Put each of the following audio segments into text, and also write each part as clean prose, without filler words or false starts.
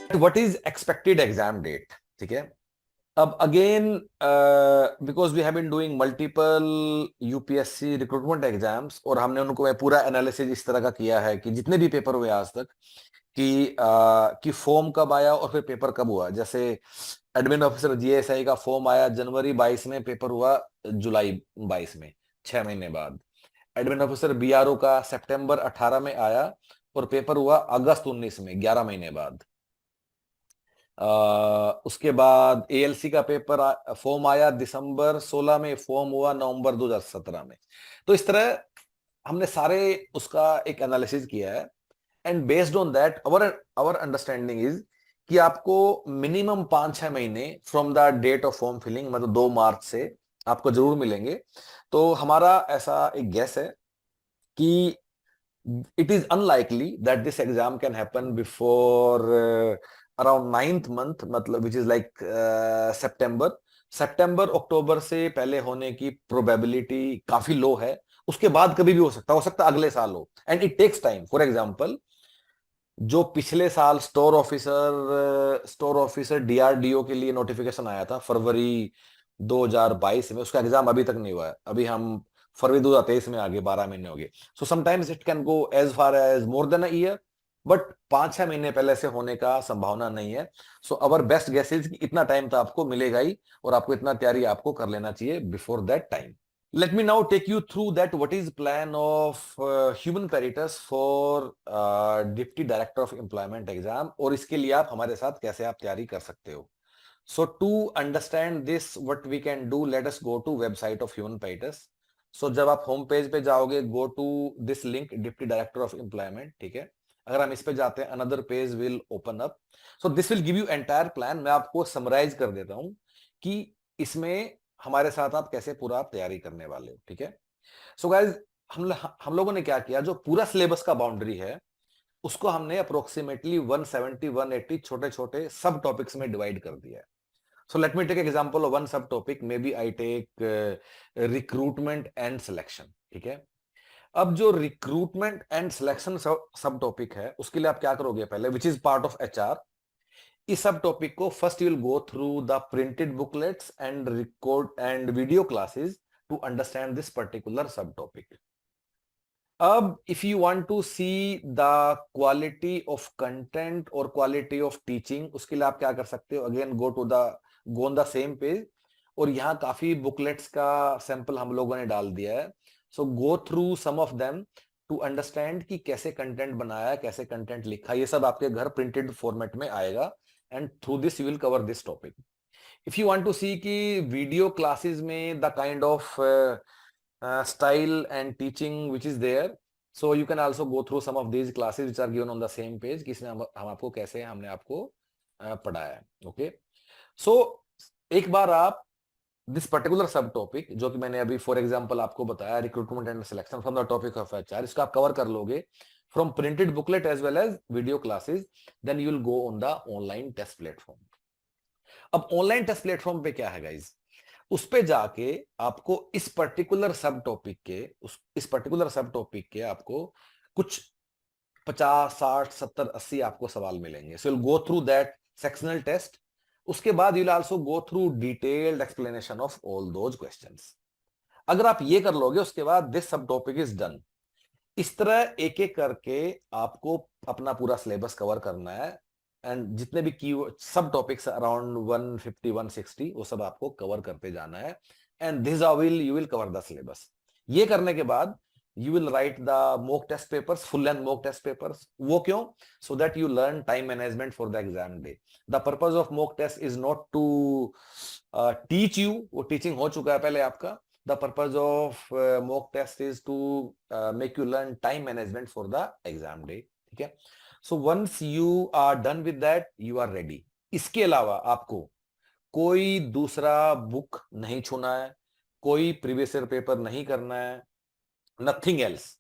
What is expected exam date, ठीक है। अब again because we have been doing multiple UPSC recruitment exams, और हमने उनको पूरा एनालिसिस इस तरह का किया है कि जितने भी पेपर हुए आज तक कि फॉर्म कब आया और फिर पेपर कब हुआ। जैसे एडमिन ऑफिसर जीएसआई का फॉर्म आया जनवरी 22 में, पेपर हुआ जुलाई 22 में, 6 महीने बाद। एडमिन ऑफिसर बीआरओ का सितंबर 18 में आया और पेपर हुआ अगस्त 19 में, 11 महीने बाद। उसके बाद एएलसी का पेपर फॉर्म आया दिसंबर 16 में, फॉर्म हुआ नवंबर 2017 में। तो इस तरह हमने सारे उसका एक एनालिसिस किया है, and based on that our our understanding is कि आपको मिनिमम 5-6 महीने from the date of form filling, मतलब 2 मार्च से आपको जरूर मिलेंगे। तो हमारा ऐसा एक गेस है कि it is unlikely that this exam can happen before around 9th month, मतलब which is like सितंबर अक्टूबर से पहले होने की प्रोबेबिलिटी काफी लो है। उसके बाद कभी भी हो सकता अगले साल हो, and it takes time. For example, जो पिछले साल स्टोर ऑफिसर डीआरडीओ के लिए नोटिफिकेशन आया था फरवरी 2022 में, उसका एग्जाम अभी तक नहीं हुआ है। अभी हम फरवरी 2023 में आ गए, 12 महीने हो गए। So sometimes it can go as far as more than a year, but 5-6 महीने पहले से होने का संभावना नहीं है। So our best guess is कि इतना टाइम तो आपको मिलेगा ही, और आपको इतना तैयारी आपको कर लेना चाहिए before that time. Let me now take you through that what is plan of human peritus for deputy director of employment exam, और इसके लिए आप हमारे साथ कैसे आप तैयारी कर सकते हो। So to understand this what we can do, let us go to website of human peritus. So जब आप होम पेज पे जाओगे, go to this link deputy director of employment, ठीक है। अगर हम इस पे जाते हैं, another page will open up. So this will give you entire plan. मैं आपको समराइज कर देता हूं कि इसमें हमारे साथ आप कैसे पूरा आप तैयारी करने वाले हो, ठीक है। सो गाइज, हम लोगों ने क्या किया, जो पूरा सिलेबस का बाउंड्री है उसको हमने अप्रोक्सीमेटली 170 180 छोटे छोटे सब टॉपिक्स में डिवाइड कर दिया है। So let me take example of one sub topic, maybe I take recruitment and selection, ठीक है। अब जो recruitment and selection sub topic है, उसके लिए आप क्या करोगे, पहले which is part of HR, इस सब टॉपिक को first you will go through the printed booklets and record and video classes to understand this particular sub topic. अब if you want to see the quality of content और quality of teaching, उसके लिए आप क्या कर सकते हो, again go on the same page, और यहाँ काफी बुकलेट्स का सैंपल हम लोगों ने डाल दिया है। So go through some of them to understand कि कैसे कंटेंट बनाया, कैसे कंटेंट लिखा, ये सब आपके घर प्रिंटेड फॉर्मेट में आएगा, and through this you will cover this topic. If you want to see कि वीडियो क्लासेस में the kind of style and teaching which is there, so you can also go through some of these classes which are given on the same page कि इसमें हम आपको कैसे हमने आपको पढ़ाया है। ओके, सो एक बार आप दिस पर्टिकुलर सब टॉपिक जो कि मैंने अभी फॉर एग्जांपल आपको बताया, recruitment and selection from the topic of HR, इसको आप कवर कर लोगे from printed booklet as well as video classes, then you will go on the online test platform. अब ऑनलाइन टेस्ट प्लेटफॉर्म पे क्या है गाइज, उस पे जाके आपको इस पर्टिकुलर सब टॉपिक के आपको कुछ 50 60 70 80 आपको सवाल मिलेंगे। So will go through that sectional test. उसके बाद you will also go through detailed explanation of all those questions. अगर आप ये कर लोगे, उसके बाद दिस सब टॉपिक इज डन। इस तरह एक एक करके आपको अपना पूरा सिलेबस कवर करना है, एंड जितने भी की सब टॉपिक्स अराउंड 150 160 वो सब आपको कवर करते जाना है, and this will you will cover the syllabus. ये करने के बाद you will write the mock test papers, full length mock test papers. वो क्यों, so that you learn time management for the exam day. The purpose of mock test is not to teach you, वो teaching हो चुका है पहले आपका। The purpose of mock test is to make you learn time management for the exam day, ठीक है। So once you are done with that, you are ready. इसके अलावा आपको कोई दूसरा बुक नहीं छूना है, कोई प्रीवियस ईयर पेपर नहीं करना है, nothing else,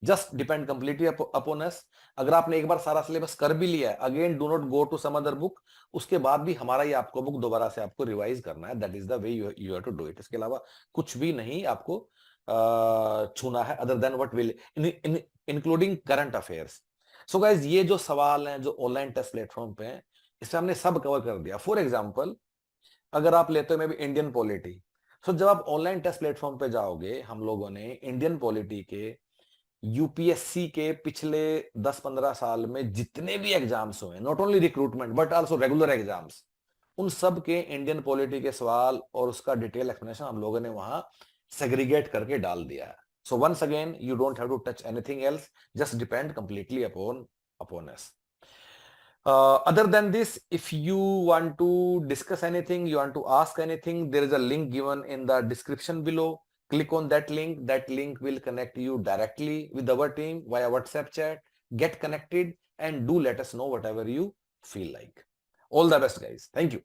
just depend completely upon अस। अगर आपने एक बार सारा सिलेबस कर भी लिया है, again do not go to some other book, उसके बाद भी हमारा ही आपको बुक दोबारा से आपको रिवाइज करना है। That is the way you have to do it. इसके अलावा कुछ भी नहीं आपको छूना है, other than what will including current affairs. So guys, ये जो सवाल हैं जो ऑनलाइन टेस्ट प्लेटफॉर्म पे हैं, इसमें हमने सब कवर कर दिया। फॉर एग्जाम्पल, अगर आप लेते हो मे बी इंडियन पॉलिटी, सो जब आप ऑनलाइन टेस्ट प्लेटफॉर्म पे जाओगे, हम लोगों ने इंडियन पॉलिटी के यूपीएससी के पिछले 10-15 साल में जितने भी एग्जाम्स हुए, not only recruitment but also regular exams, उन सब के इंडियन पॉलिटी के सवाल और उसका डिटेल एक्सप्लेनेशन हम लोगों ने वहां सेग्रीगेट करके डाल दिया है। So once again you don't have to touch anything else, just depend completely upon us. Other than this, if you want to discuss anything, you want to ask anything, there is a link given in the description below. Click on that link. That link will connect you directly with our team via WhatsApp chat. Get connected and do let us know whatever you feel like. All the best, guys. Thank you.